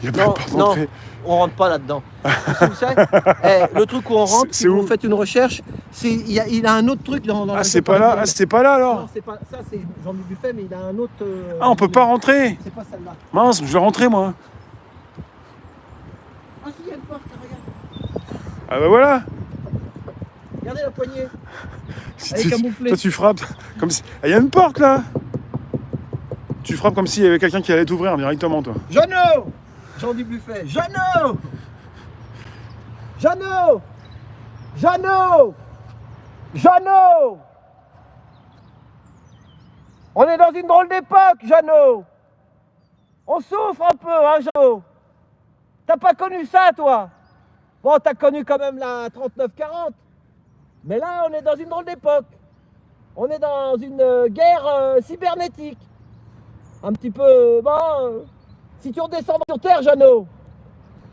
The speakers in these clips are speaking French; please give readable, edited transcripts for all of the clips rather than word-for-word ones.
Il n'y a pas de porte d'entrée. On rentre pas là-dedans. Vous savez, le truc où on rentre, si vous faites une recherche, il a un autre truc dans Ah, c'est pas là. Ah, c'était pas là alors. Non, c'est pas ça, c'est Jean du Buffet, mais il a un autre. Ah, on peut pas rentrer. C'est pas celle-là. Mince, je vais rentrer moi. Ah si, il y a une porte, regarde. Ah bah voilà. Regardez la poignée. Elle est camouflée. Toi tu frappes comme si. Ah, il y a une porte là. Tu frappes comme s'il y avait quelqu'un qui allait t'ouvrir directement toi. Jeannot, Jean du Buffet. Jeannot, Jeannot, Jeannot, Jeannot. On est dans une drôle d'époque, Jeannot. On souffre un peu, hein, Jeannot. T'as pas connu ça, toi? Bon, t'as connu quand même la 39-40. Mais là, on est dans une drôle d'époque. On est dans une guerre cybernétique. Un petit peu, bon, si tu redescends sur Terre, Jeannot,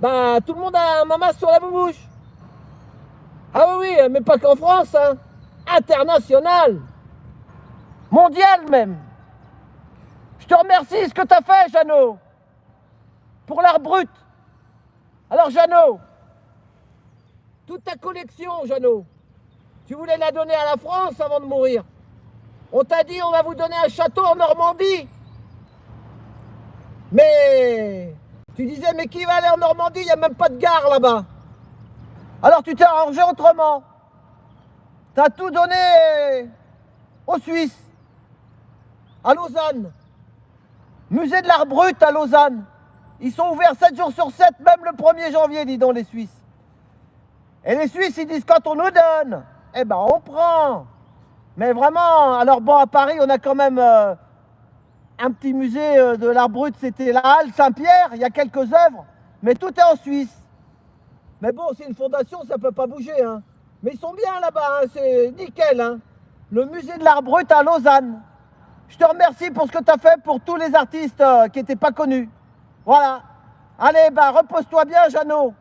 bah, tout le monde a un mamas sur la bouche. Ah oui, oui, mais pas qu'en France, hein. International. Mondial même. Je te remercie ce que tu as fait, Jeannot, pour l'art brut. Alors, Jeannot, toute ta collection, Jeannot, tu voulais la donner à la France avant de mourir. On t'a dit, on va vous donner un château en Normandie. Mais tu disais, mais qui va aller en Normandie? Il n'y a même pas de gare là-bas. Alors tu t'es arrangé autrement. Tu as tout donné aux Suisses, à Lausanne. Musée de l'art brut à Lausanne. Ils sont ouverts 7 jours sur 7, même le 1er janvier, dis donc les Suisses. Et les Suisses, ils disent, quand on nous donne, eh ben on prend. Mais vraiment, alors bon, à Paris, on a quand même un petit musée de l'art brut, c'était la Halle Saint-Pierre, il y a quelques œuvres, mais tout est en Suisse. Mais bon, c'est une fondation, ça peut pas bouger, hein. Mais ils sont bien là-bas, hein, c'est nickel, hein. Le musée de l'art brut à Lausanne. Je te remercie pour ce que tu as fait pour tous les artistes qui n'étaient pas connus. Voilà. Allez, bah repose-toi bien, Jeannot.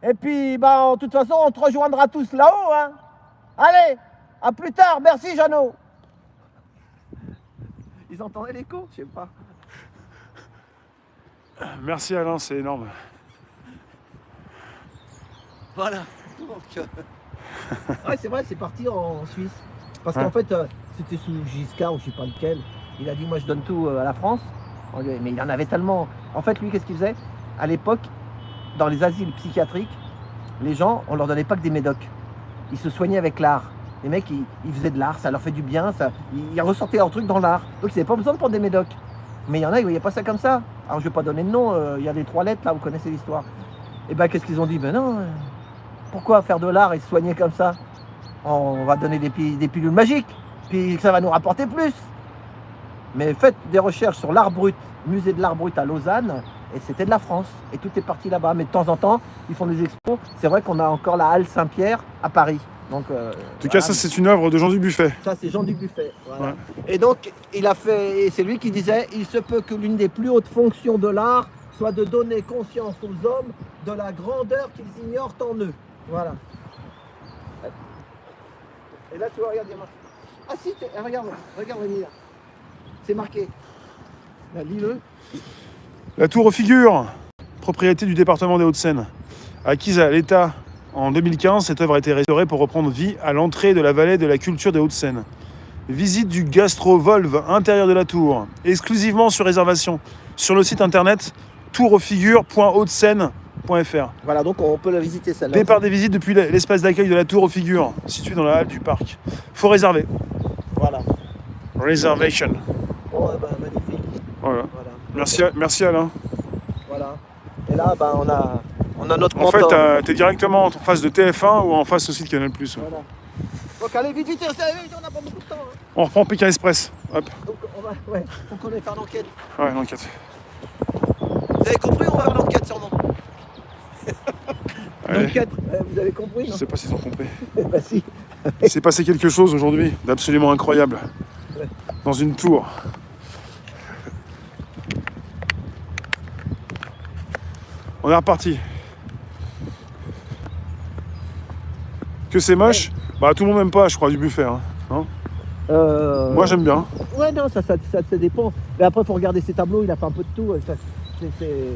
Et puis, bah, de toute façon, on te rejoindra tous là-haut, hein. Allez, à plus tard, merci, Jeannot. Ils entendaient l'écho? Je sais pas. Merci Alain, c'est énorme. Voilà. Donc, ouais, c'est vrai, c'est parti en Suisse. Parce qu'en fait, c'était sous Giscard ou je sais pas lequel. Il a dit, moi je donne tout à la France. Mais il en avait tellement. En fait, lui, qu'est-ce qu'il faisait? À l'époque, dans les asiles psychiatriques, les gens, on leur donnait pas que des médocs. Ils se soignaient avec l'art. Les mecs, ils faisaient de l'art, ça leur fait du bien, ils ressortaient leur truc dans l'art. Donc ils n'avaient pas besoin de prendre des médocs. Mais il y en a, ils ne voyaient pas ça comme ça. Alors je ne vais pas donner de nom, il y a les 3 lettres là, vous connaissez l'histoire. Et ben qu'est-ce qu'ils ont dit? Ben non, pourquoi faire de l'art et se soigner comme ça? On va donner des pilules magiques, puis ça va nous rapporter plus. Mais faites des recherches sur l'art brut, musée de l'art brut à Lausanne, et c'était de la France. Et tout est parti là-bas. Mais de temps en temps, ils font des expos. C'est vrai qu'on a encore la Halle Saint-Pierre à Paris. Donc, en tout cas, ça c'est une œuvre de Jean du Buffet. Ça c'est Jean du Buffet. Voilà. Ouais. Et donc, il a fait, et c'est lui qui disait, il se peut que l'une des plus hautes fonctions de l'art soit de donner conscience aux hommes de la grandeur qu'ils ignorent en eux. Voilà. Et là, tu vois, regarde, il y a marqué. Ah si, regarde, Rémi, là. C'est marqué. Là, lis-le. La tour aux figures, propriété du département des Hauts-de-Seine. Acquise à l'État en 2015, cette œuvre a été restaurée pour reprendre vie à l'entrée de la vallée de la culture des Hauts-de-Seine. Visite du gastro-volve intérieur de la tour, exclusivement sur réservation, sur le site internet tourauxfigures.hauteseine.fr. Voilà, donc on peut la visiter celle-là. Départ des visites depuis l'espace d'accueil de la tour aux figures, situé dans la halle du parc. Faut réserver. Voilà. Reservation. Oh, bah, magnifique. Voilà. Voilà. Merci Alain. Voilà. Et là, bah, on a notre En fait, mentor. t'es directement en face de TF1 ou en face aussi de Canal+. Voilà. Donc allez vite, on n'a pas beaucoup de temps. Hein. On reprend Pékin Express. Hop. Donc on va, faut qu'on aille faire l'enquête. Ouais, l'enquête. Vous avez compris, on va faire l'enquête sûrement. L'enquête, vous avez compris, Je non? sais pas s'ils ont compris. Bah si. Il s'est passé quelque chose aujourd'hui d'absolument incroyable. Dans une tour. On est reparti. Que c'est moche? Bah tout le monde n'aime pas, je crois, du Buffet. Hein. Non? Moi j'aime bien. Ouais, non, ça dépend. Mais après, il faut regarder ses tableaux, il a fait un peu de tout. C'est